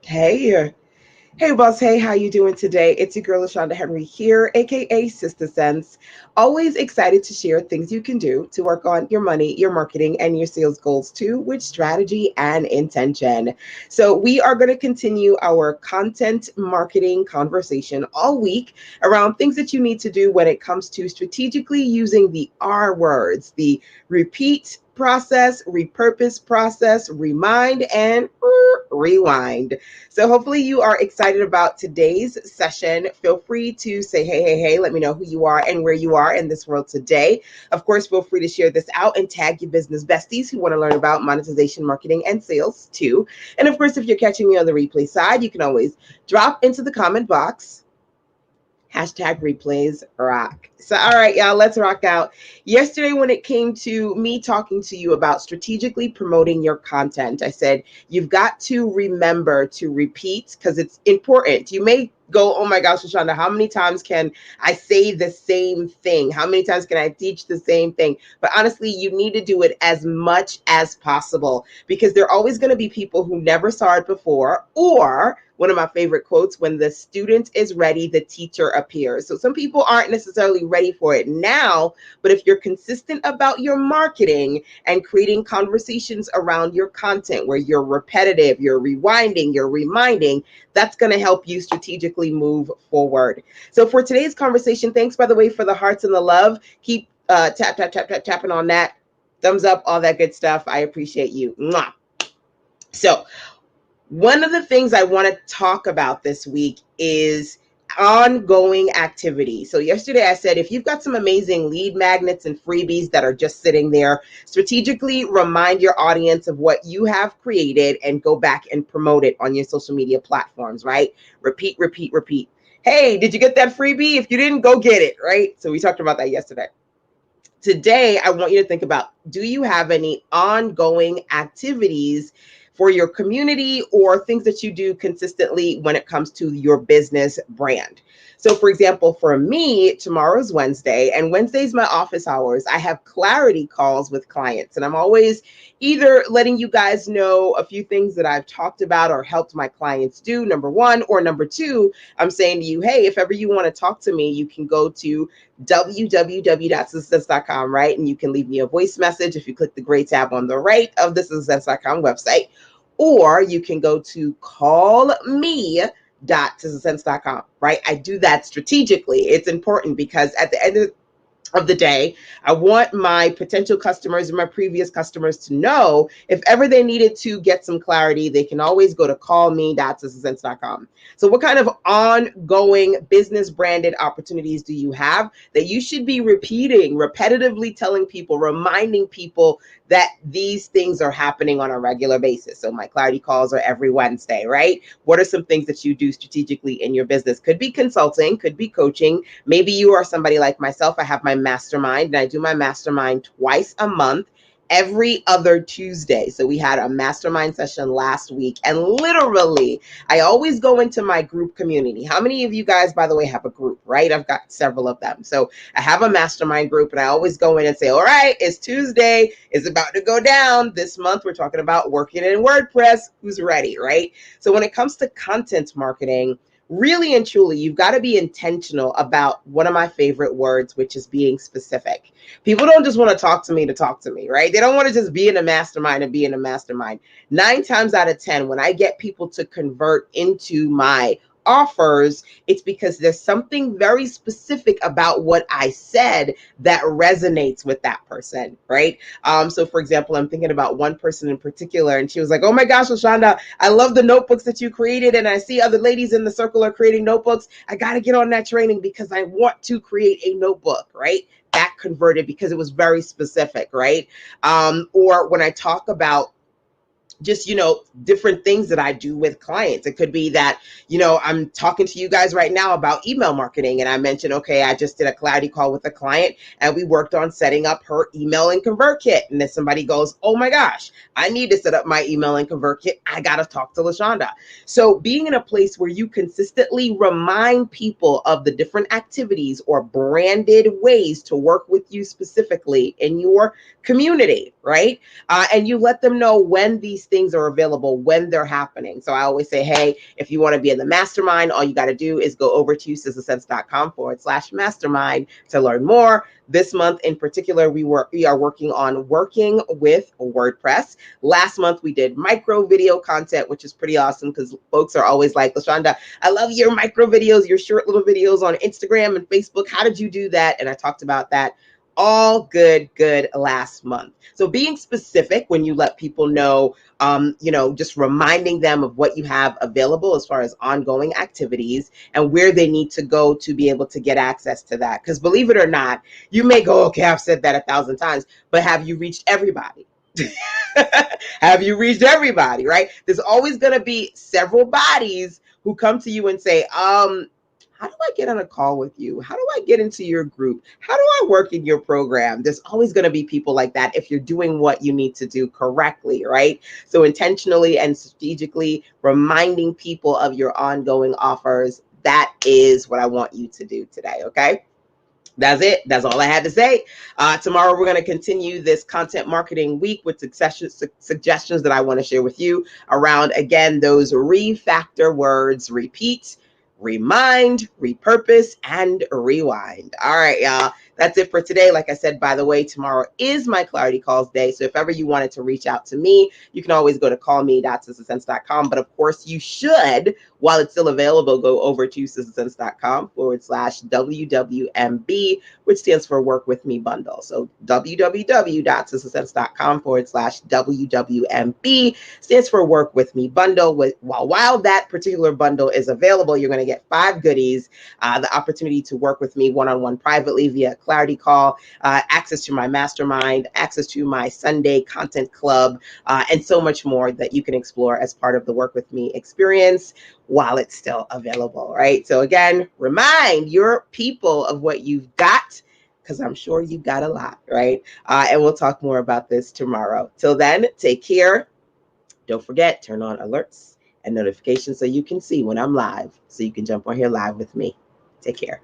Hey, hey, boss. Hey, how you doing today? It's your girl, LaShonda Henry here, aka Sister Sense. Always excited to share things you can do to work on your money, your marketing, and your sales goals too, with strategy and intention. So we are going to continue our content marketing conversation all week around things that you need to do when it comes to strategically using the R words, the repeat process, repurpose process, remind, and rewind. So hopefully you are excited about today's session. Feel free to say, hey, let me know who you are and where you are in this world today. Of course, feel free to share this out and tag your business besties who want to learn about monetization, marketing, and sales too. And of course, if you're catching me on the replay side, you can always drop into the comment box hashtag replays rock. So, all right, y'all, let's rock out. Yesterday, when it came to me talking to you about strategically promoting your content, I said, you've got to remember to repeat because it's important. You may go, oh my gosh, Shoshana, how many times can I say the same thing? How many times can I teach the same thing? But honestly, you need to do it as much as possible because there are always going to be people who never saw it before, or one of my favorite quotes, when the student is ready, the teacher appears. So some people aren't necessarily ready for it now, but if you're consistent about your marketing and creating conversations around your content where you're repetitive, you're rewinding, you're reminding, that's going to help you strategically move forward. So for today's conversation, thanks, by the way, for the hearts and the love. Keep tapping on that. Thumbs up, all that good stuff. I appreciate you. Mwah. So one of the things I want to talk about this week is ongoing activity. So yesterday I said, if you've got some amazing lead magnets and freebies that are just sitting there, strategically remind your audience of what you have created and go back and promote it on your social media platforms, right? Repeat, repeat, repeat. Hey, did you get that freebie? If you didn't, go get it, right? So we talked about that yesterday. Today, I want you to think about, do you have any ongoing activities for your community or things that you do consistently when it comes to your business brand? So for example, for me, tomorrow's Wednesday, and Wednesday's my office hours. I have clarity calls with clients, and I'm always either letting you guys know a few things that I've talked about or helped my clients do, number one, or number two, I'm saying to you, hey, if ever you want to talk to me, you can go to www.success.com, right? And you can leave me a voice message if you click the gray tab on the right of the success.com website, or you can go to callme.success.com, right? I do that strategically. It's important because at the end of the day, I want my potential customers and my previous customers to know if ever they needed to get some clarity, they can always go to callme.success.com. So what kind of ongoing business branded opportunities do you have that you should be repeating, repetitively telling people, reminding people that these things are happening on a regular basis? So my clarity calls are every Wednesday, right? What are some things that you do strategically in your business? Could be consulting, could be coaching. Maybe you are somebody like myself. I have my mastermind, and I do my mastermind twice a month, every other Tuesday. So we had a mastermind session last week, and literally I always go into my group community. How many of you guys, by the way, have a group, right? I've got several of them. So I have a mastermind group, and I always go in and say, all right, it's Tuesday, it's about to go down. This month we're talking about working in WordPress. Who's ready, right? So when it comes to content marketing, really and truly, you've got to be intentional about one of my favorite words, which is being specific. People don't just want to talk to me, right? They don't want to just be in a mastermind and be in a mastermind. 9 times out of 10, when I get people to convert into my offers, it's because there's something very specific about what I said that resonates with that person, right? So for example, I'm thinking about one person in particular, and she was like, oh my gosh, Lashonda, I love the notebooks that you created, and I see other ladies in the circle are creating notebooks. I got to get on that training because I want to create a notebook, right? That converted because it was very specific, right? Or when I talk about just, different things that I do with clients. It could be that, I'm talking to you guys right now about email marketing, and I mentioned, okay, I just did a clarity call with a client and we worked on setting up her email and convert kit. And then somebody goes, oh my gosh, I need to set up my email and convert kit. I got to talk to LaShonda. So being in a place where you consistently remind people of the different activities or branded ways to work with you specifically in your community, right? And you let them know when these these things are available when they're happening. So I always say, hey, if you want to be in the mastermind, all you got to do is go over to sistasense.com/mastermind to learn more. This month in particular, we are working on working with WordPress. Last month we did micro video content, which is pretty awesome because folks are always like, LaShonda, I love your micro videos, your short little videos on Instagram and Facebook. How did you do that? And I talked about that. All good last month. So being specific when you let people know, just reminding them of what you have available as far as ongoing activities and where they need to go to be able to get access to that. Because believe it or not, you may go, okay, I've said that 1,000 times, but have you reached everybody? Have you reached everybody, right? There's always going to be several bodies who come to you and say, how do I get on a call with you? How do I get into your group? How do I work in your program? There's always going to be people like that if you're doing what you need to do correctly, right? So intentionally and strategically reminding people of your ongoing offers. That is what I want you to do today, okay? That's it. That's all I had to say. Tomorrow, we're going to continue this content marketing week with suggestions that I want to share with you around, again, those refactor words: repeat, remind, repurpose, and rewind. All right, y'all. That's it for today. Like I said, by the way, tomorrow is my Clarity Calls day. So if ever you wanted to reach out to me, you can always go to callme.sistasense.com. But of course, you should, while it's still available, go over to sistasense.com/WWMB, which stands for Work With Me Bundle. So www.sistasense.com/WWMB stands for Work With Me Bundle. While that particular bundle is available, you're going to get 5 goodies: the opportunity to work with me one-on-one privately via Clarity Call, access to my mastermind, access to my Sunday content club, and so much more that you can explore as part of the Work With Me experience while it's still available, right? So again, remind your people of what you've got, because I'm sure you've got a lot, right? And we'll talk more about this tomorrow. Till then, take care. Don't forget, turn on alerts and notifications so you can see when I'm live, so you can jump on here live with me. Take care.